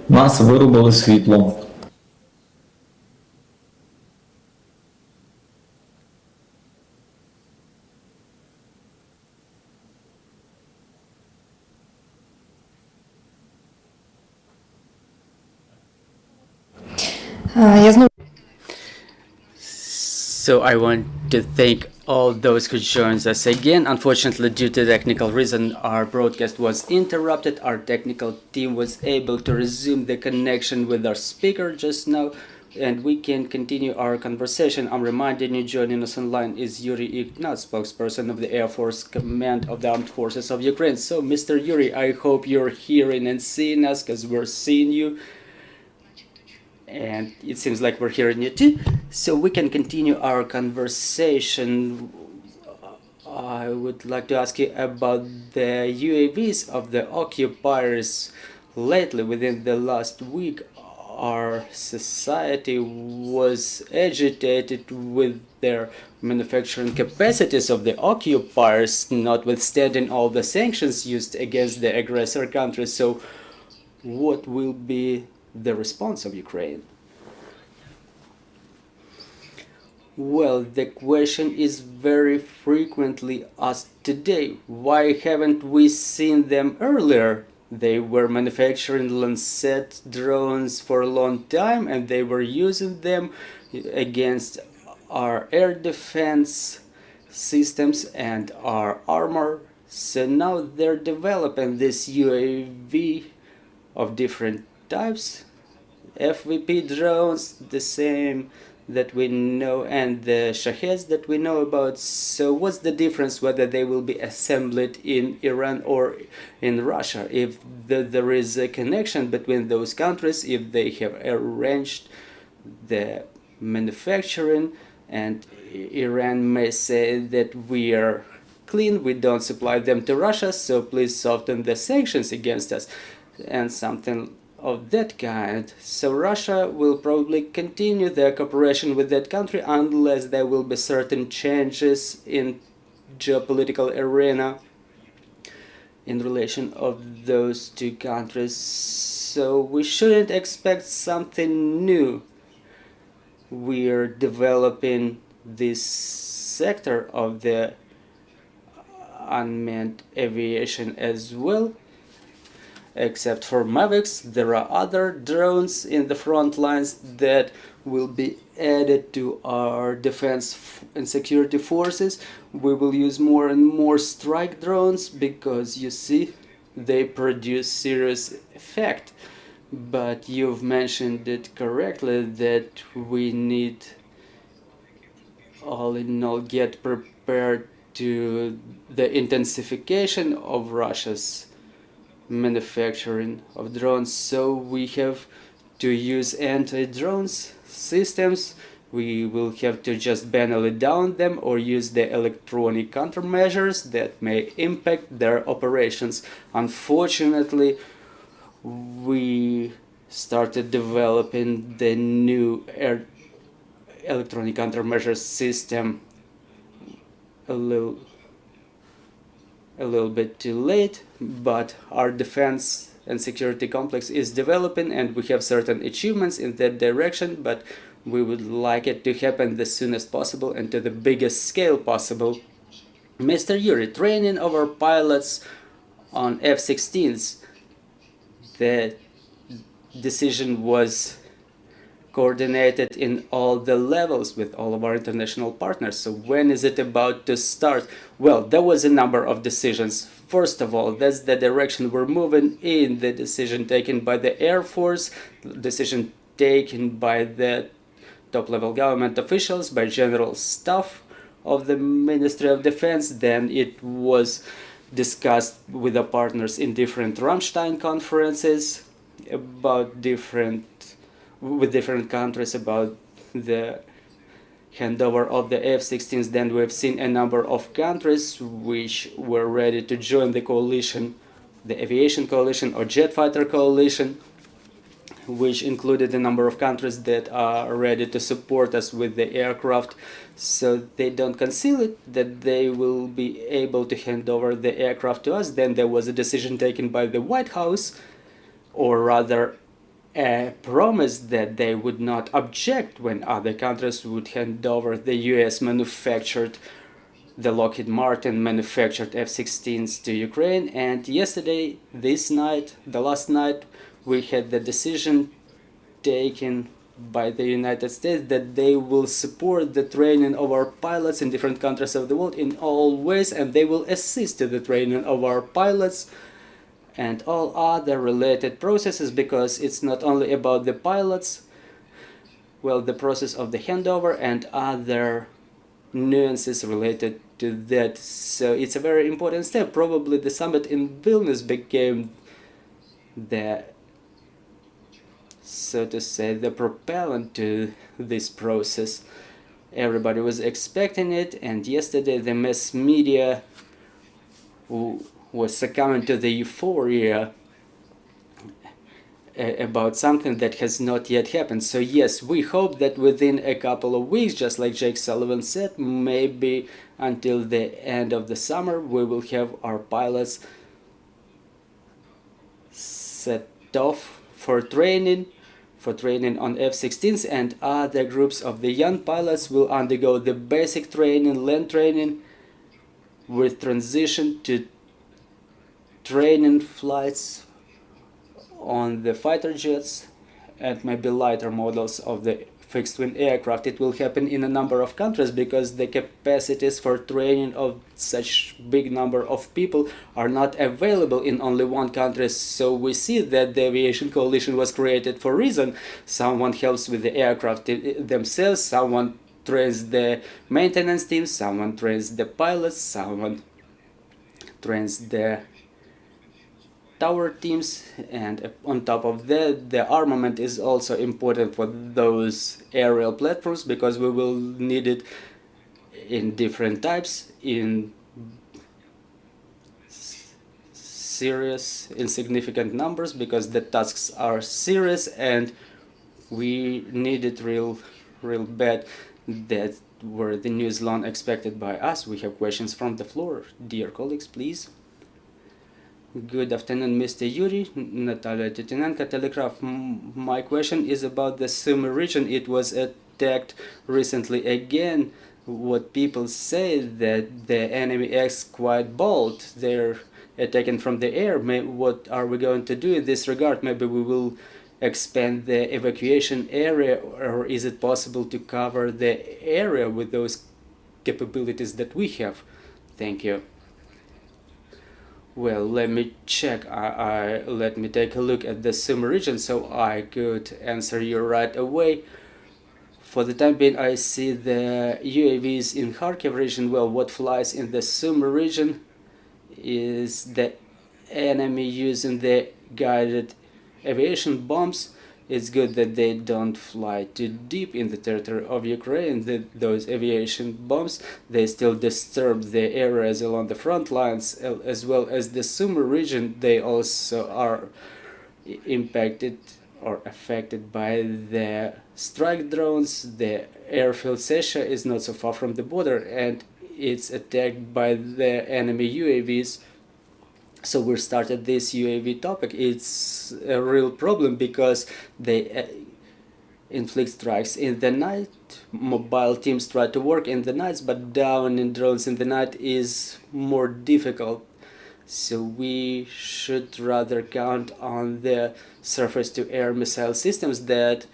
Нас вирубили світло. So I want to thank all those who joined us again. Unfortunately, due to technical reason, our broadcast was interrupted. Our technical team was able to resume the connection with our speaker just now, and we can continue our conversation. I'm reminding you, joining us online is Yuriy Ignat, spokesperson of the Air Force Command of the Armed Forces of Ukraine. So, Mr. Yuriy, I hope you're hearing and seeing us, because we're seeing you. And it seems like we're hearing you too. So we can continue our conversation. I would like to ask you about the UAVs of the occupiers. Lately, within the last week, our society was agitated with their manufacturing capacities of the occupiers, notwithstanding all the sanctions used against the aggressor country. So what will be the response of Ukraine? Well, the question is very frequently asked today. Why haven't we seen them earlier? They were manufacturing Lancet drones for a long time, and they were using them against our air defense systems and our armor. So now they're developing this UAV of different types, FVP drones, the same that we know, and the Shaheds that we know about. So what's the difference whether they will be assembled in Iran or in Russia? If there is a connection between those countries, if they have arranged the manufacturing, and Iran may say that we are clean, we don't supply them to Russia, so please soften the sanctions against us, and something of that kind. So Russia will probably continue their cooperation with that country unless there will be certain changes in geopolitical arena in relation of those two countries. So we shouldn't expect something new. We're developing this sector of the unmanned aviation as well. Except for Mavics, there are other drones in the front lines that will be added to our defense and security forces. We will use more and more strike drones because, you see, they produce serious effect. But you've mentioned it correctly that we need, all in all, get prepared to the intensification of Russia's manufacturing of drones. So we have to use anti-drones systems. We will have to just banally down them or use the electronic countermeasures that may impact their operations. Unfortunately, we started developing the new electronic countermeasures system a little bit too late, but our defense and security complex is developing, and we have certain achievements in that direction, but we would like it to happen as soon as possible and to the biggest scale possible. Mr. Yuriy, training of our pilots on F-16s, the decision was coordinated in all the levels with all of our international partners. So when is it about to start? Well, there was a number of decisions. First of all, that's the direction we're moving in, the decision taken by the Air Force, decision taken by the top-level government officials, by general staff of the Ministry of Defense. Then it was discussed with the partners in different Rammstein conferences about with different countries about the handover of the F-16s. Then we've seen a number of countries which were ready to join the coalition, the aviation coalition or jet fighter coalition, which included a number of countries that are ready to support us with the aircraft. So they don't conceal it that they will be able to hand over the aircraft to us. Then there was a decision taken by the White House, or rather promised that they would not object when other countries would hand over the US manufactured, the Lockheed Martin manufactured F-16s to Ukraine. And yesterday, this night, the last night, we had the decision taken by the United States that they will support the training of our pilots in different countries of the world in all ways, and they will assist to the training of our pilots and all other related processes, because it's not only about the pilots, well, the process of the handover and other nuances related to that. So it's a very important step. Probably the summit in Vilnius became the, so to say, the propellant to this process. Everybody was expecting it, and yesterday the mass media was succumbing to the euphoria about something that has not yet happened. So yes, we hope that within a couple of weeks, just like Jake Sullivan said, maybe until the end of the summer, we will have our pilots set off for training on F-16s, and other groups of the young pilots will undergo the basic training, land training, with transition to training flights on the fighter jets and maybe lighter models of the fixed-wing aircraft. It will happen in a number of countries because the capacities for training of such big number of people are not available in only one country. So we see that the aviation coalition was created for a reason. Someone helps with the aircraft themselves, someone trains the maintenance team, someone trains the pilots, someone trains the tower teams, and on top of that, the armament is also important for those aerial platforms, because we will need it in different types, in serious, insignificant numbers, because the tasks are serious and we need it real bad. That were the news long expected by us. We have questions from the floor. Dear colleagues, please. Good afternoon, Mr. Yuriy, Natalia Titinenko, Telegraph. My question is about the Sumy region. It was attacked recently again. What people say that the enemy acts quite bold. They're attacking from the air. What are we going to do in this regard? Maybe we will expand the evacuation area, or is it possible to cover the area with those capabilities that we have? Thank you. Well, let me check. Let me take a look at the Sumy region so I could answer you right away. For the time being, I see the UAVs in Kharkiv region. Well, what flies in the Sumy region is the enemy using the guided aviation bombs. It's good that they don't fly too deep in the territory of Ukraine. Those aviation bombs, they still disturb the areas along the front lines, as well as the Sumy region. They also are impacted or affected by the strike drones. The airfield Sesha is not so far from the border, and it's attacked by the enemy UAVs. So we started this UAV topic. It's a real problem because they inflict strikes in the night. Mobile teams try to work in the nights, but downing drones in the night is more difficult. So we should rather count on the surface-to-air missile systems that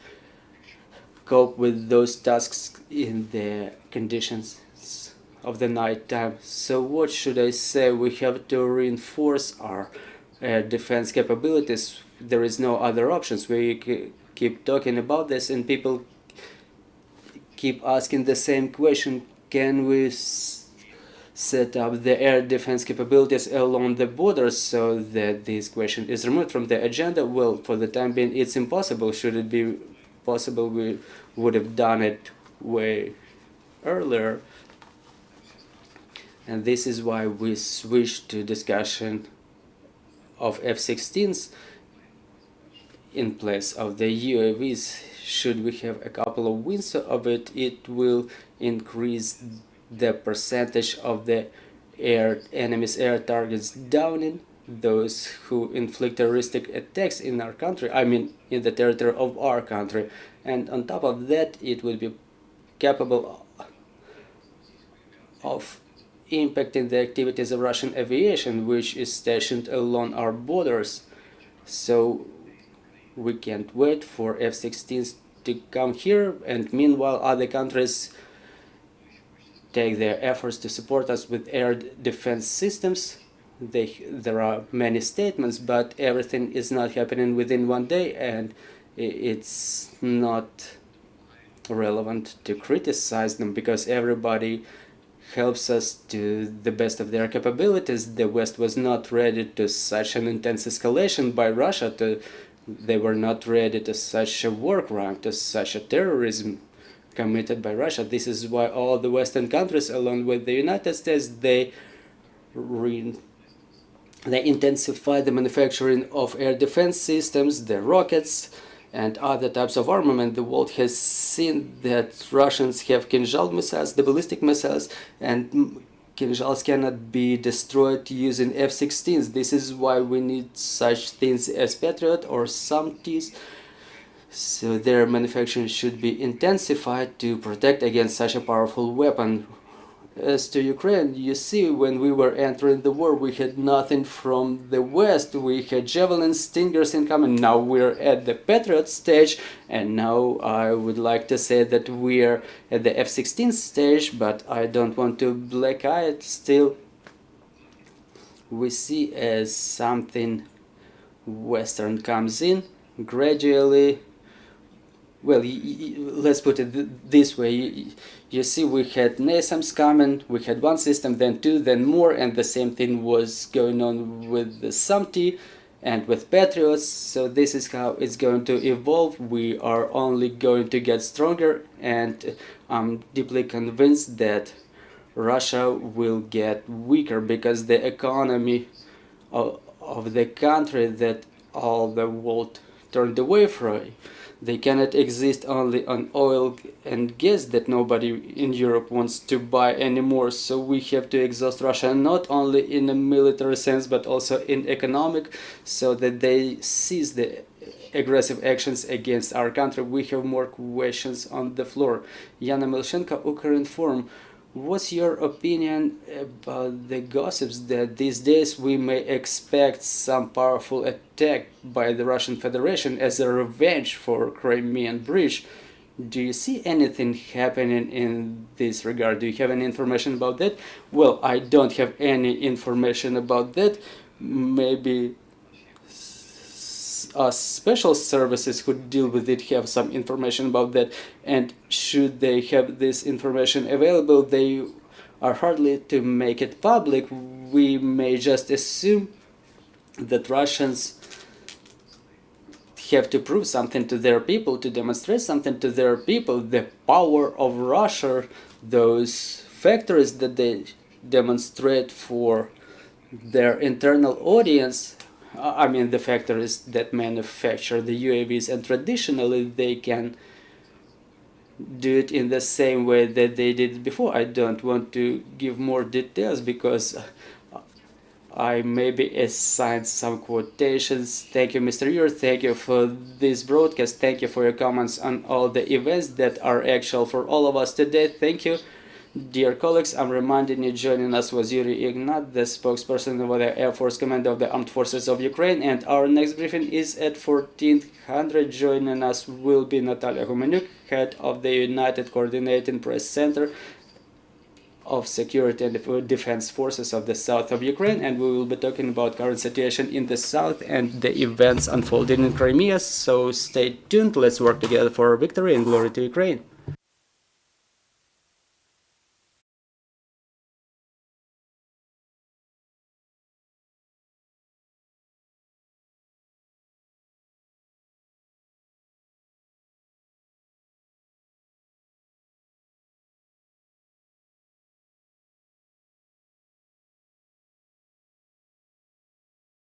cope with those tasks in the conditions of the night time. So what should I say? We have to reinforce our defense capabilities. There is no other options. We keep talking about this, and people keep asking the same question: can we set up the air defense capabilities along the borders so that this question is removed from the agenda? Well, for the time being, it's impossible. Should it be possible, we would have done it way earlier. And this is why we switched to discussion of F-16s in place of the UAVs. Should we have a couple of wins of it, it will increase the percentage of the enemy's air targets downing, those who inflict terroristic attacks in our country, I mean in the territory of our country. And on top of that, it would be capable of impacting the activities of Russian aviation, which is stationed along our borders. So we can't wait for F-16s to come here, and meanwhile other countries take their efforts to support us with air defense systems. There are many statements, but everything is not happening within one day, and it's not relevant to criticize them because everybody helps us to the best of their capabilities. The West was not ready to such an intense escalation by Russia. They were not ready to such a war crime, to such a terrorism committed by Russia. This is why all the Western countries, along with the United States, they intensify the manufacturing of air defense systems, the rockets, and other types of armament. The world has seen that Russians have Kinzhal missiles, the ballistic missiles, and Kinzhals cannot be destroyed using F-16s. This is why we need such things as Patriot or SAMTs. So their manufacturing should be intensified to protect against such a powerful weapon. As to Ukraine, you see, when we were entering the war, we had nothing from the West. We had Javelin, Stingers incoming. Now we're at the Patriot stage, and now I would like to say that we're at the F-16 stage, but I don't want to black eye it. Still, we see as something Western comes in gradually. Well, let's put it this way. You see, we had NASAMS coming, we had one system, then two, then more, and the same thing was going on with the SAMT and with Patriots. So this is how it's going to evolve. We are only going to get stronger, and I'm deeply convinced that Russia will get weaker because the economy of the country that all the world turned away from, they cannot exist only on oil and gas that nobody in Europe wants to buy anymore. So we have to exhaust Russia not only in a military sense but also in economic, so that they cease the aggressive actions against our country. We have more questions on the floor. Yana Milchenko, Ukrinform. What's your opinion about the gossips that these days we may expect some powerful attack by the Russian Federation as a revenge for Crimean Bridge? Do you see anything happening in this regard? Do you have any information about that? Well, I don't have any information about that. Maybe special services who deal with it have some information about that, and should they have this information available, they are hardly to make it public. We may just assume that Russians have to prove something to their people, to demonstrate something to their people, the power of Russia, those factories that they demonstrate for their internal audience. I mean the factories that manufacture the UAVs, and traditionally they can do it in the same way that they did before. I don't want to give more details because I maybe assigned some quotations. Thank you, Mr. Yuriy. Thank you for this broadcast. Thank you for your comments on all the events that are actual for all of us today. Thank you. Dear colleagues, I'm reminding you joining us was Yuriy Ignat, the spokesperson of the Air Force Command of the Armed Forces of Ukraine, and our next briefing is at 1400. Joining us will be Natalia Humanyuk, head of the United Coordinating Press Center of Security and Defense Forces of the South of Ukraine, and we will be talking about current situation in the South and the events unfolding in Crimea. So stay tuned, let's work together for victory and glory to Ukraine.